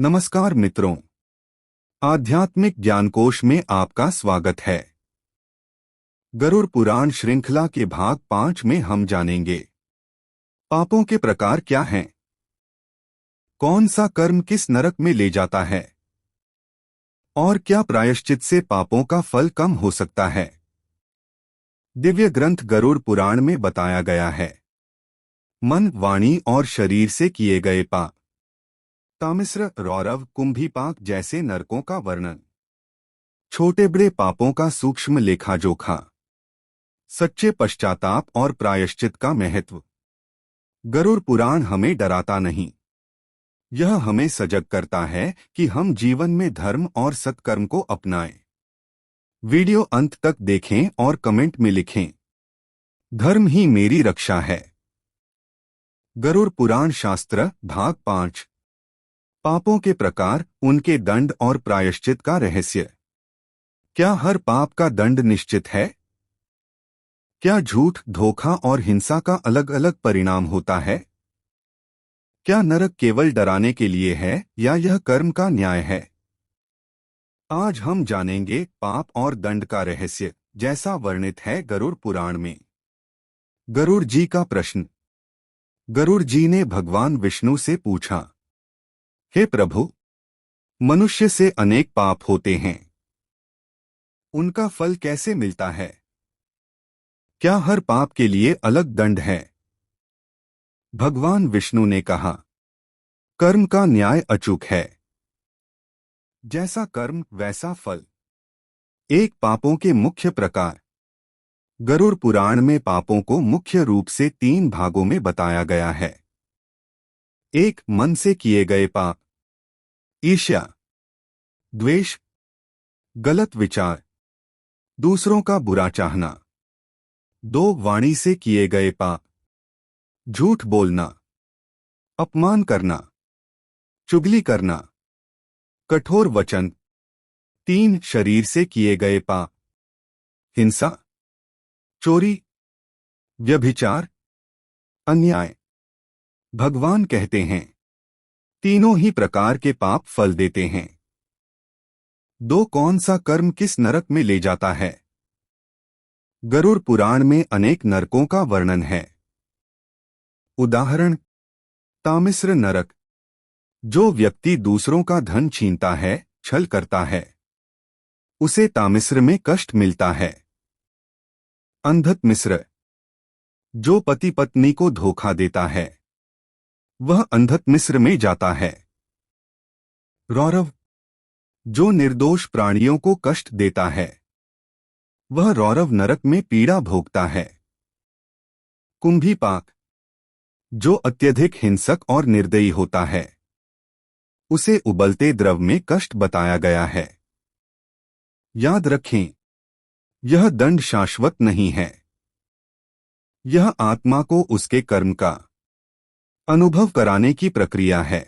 नमस्कार मित्रों, आध्यात्मिक ज्ञानकोश में आपका स्वागत है। गरुड़ पुराण श्रृंखला के भाग 5 में हम जानेंगे पापों के प्रकार क्या हैं, कौन सा कर्म किस नरक में ले जाता है और क्या प्रायश्चित से पापों का फल कम हो सकता है। दिव्य ग्रंथ गरुड़ पुराण में बताया गया है मन, वाणी और शरीर से किए गए पाप, तामिस्र, रौरव, कुंभीपाक जैसे नरकों का वर्णन, छोटे बड़े पापों का सूक्ष्म लेखा जोखा, सच्चे पश्चाताप और प्रायश्चित का महत्व। गरुड़ पुराण हमें डराता नहीं, यह हमें सजग करता है कि हम जीवन में धर्म और सत्कर्म को अपनाएं। वीडियो अंत तक देखें और कमेंट में लिखें, धर्म ही मेरी रक्षा है। गरुड़ पुराण शास्त्र भाग 5, पापों के प्रकार, उनके दंड और प्रायश्चित का रहस्य। क्या हर पाप का दंड निश्चित है? क्या झूठ, धोखा और हिंसा का अलग अलग परिणाम होता है? क्या नरक केवल डराने के लिए है या यह कर्म का न्याय है? आज हम जानेंगे पाप और दंड का रहस्य, जैसा वर्णित है गरुड़ पुराण में। गरुड़ जी का प्रश्न। गरुड़ जी ने भगवान विष्णु से पूछा, हे प्रभु, मनुष्य से अनेक पाप होते हैं, उनका फल कैसे मिलता है? क्या हर पाप के लिए अलग दंड है? भगवान विष्णु ने कहा, कर्म का न्याय अचूक है, जैसा कर्म वैसा फल। एक, पापों के मुख्य प्रकार। गरुड़ पुराण में पापों को मुख्य रूप से 3 भागों में बताया गया है। 1, मन से किए गए पाप, ईर्ष्या, द्वेष, गलत विचार, दूसरों का बुरा चाहना। 2, वाणी से किए गए पाप, झूठ बोलना, अपमान करना, चुगली करना, कठोर वचन। 3, शरीर से किए गए पाप, हिंसा, चोरी, व्यभिचार, अन्याय। भगवान कहते हैं, तीनों ही प्रकार के पाप फल देते हैं। 2, कौन सा कर्म किस नरक में ले जाता है? गरुड़ पुराण में अनेक नरकों का वर्णन है। उदाहरण, तामिस्र नरक, जो व्यक्ति दूसरों का धन छीनता है, छल करता है, उसे तामिस्र में कष्ट मिलता है। अंधक जो पति पत्नी को धोखा देता है, वह अंधक मिस्र में जाता है। रौरव, जो निर्दोष प्राणियों को कष्ट देता है, वह रौरव नरक में पीड़ा भोगता है। कुंभीपाक, जो अत्यधिक हिंसक और निर्दयी होता है, उसे उबलते द्रव में कष्ट बताया गया है। याद रखें, यह दंड शाश्वत नहीं है, यह आत्मा को उसके कर्म का अनुभव कराने की प्रक्रिया है।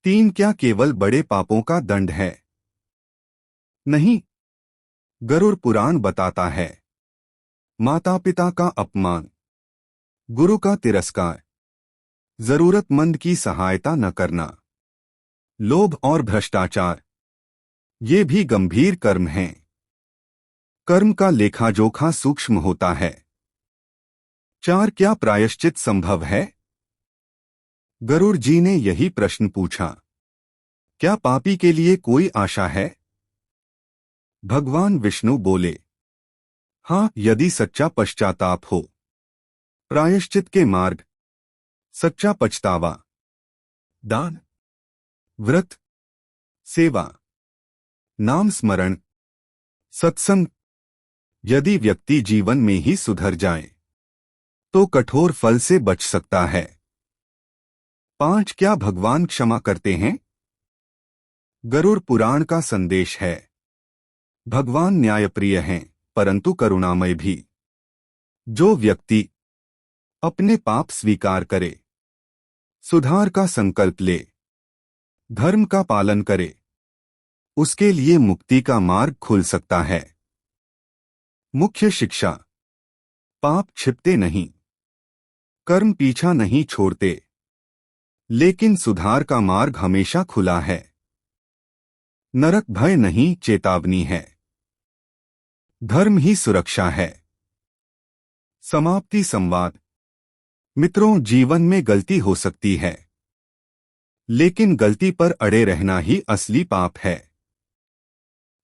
3, क्या केवल बड़े पापों का दंड है? नहीं, गरुड़ पुराण बताता है, माता पिता का अपमान, गुरु का तिरस्कार, जरूरतमंद की सहायता न करना, लोभ और भ्रष्टाचार, ये भी गंभीर कर्म हैं। कर्म का लेखाजोखा सूक्ष्म होता है। 4, क्या प्रायश्चित संभव है? गरुड़ जी ने यही प्रश्न पूछा, क्या पापी के लिए कोई आशा है? भगवान विष्णु बोले, हाँ, यदि सच्चा पश्चाताप हो। प्रायश्चित के मार्ग, सच्चा पछतावा, दान, व्रत, सेवा, नाम स्मरण, सत्संग। यदि व्यक्ति जीवन में ही सुधर जाए तो कठोर फल से बच सकता है। 5, क्या भगवान क्षमा करते हैं? गरुड़ पुराण का संदेश है, भगवान न्यायप्रिय हैं, परंतु करुणामय भी। जो व्यक्ति अपने पाप स्वीकार करे, सुधार का संकल्प ले, धर्म का पालन करे, उसके लिए मुक्ति का मार्ग खुल सकता है। मुख्य शिक्षा, पाप छिपते नहीं, कर्म पीछा नहीं छोड़ते, लेकिन सुधार का मार्ग हमेशा खुला है। नरक भय नहीं, चेतावनी है। धर्म ही सुरक्षा है। समाप्ति संवाद। मित्रों, जीवन में गलती हो सकती है, लेकिन गलती पर अड़े रहना ही असली पाप है।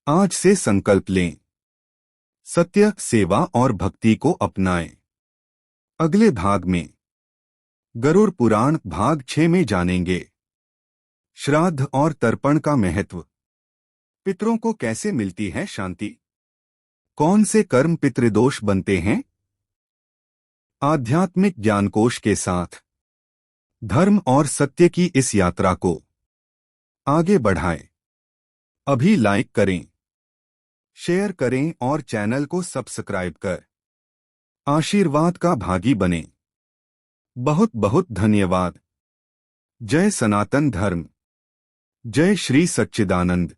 आज से संकल्प लें, सत्य, सेवा और भक्ति को अपनाएं। अगले भाग में गरुड़ पुराण भाग 6 में जानेंगे श्राद्ध और तर्पण का महत्व, पितरों को कैसे मिलती है शांति, कौन से कर्म पितृदोष बनते हैं। आध्यात्मिक ज्ञानकोश के साथ धर्म और सत्य की इस यात्रा को आगे बढ़ाएं। अभी लाइक करें, शेयर करें और चैनल को सब्सक्राइब कर आशीर्वाद का भागी बनें। बहुत बहुत धन्यवाद। जय सनातन धर्म, जय श्री सच्चिदानंद।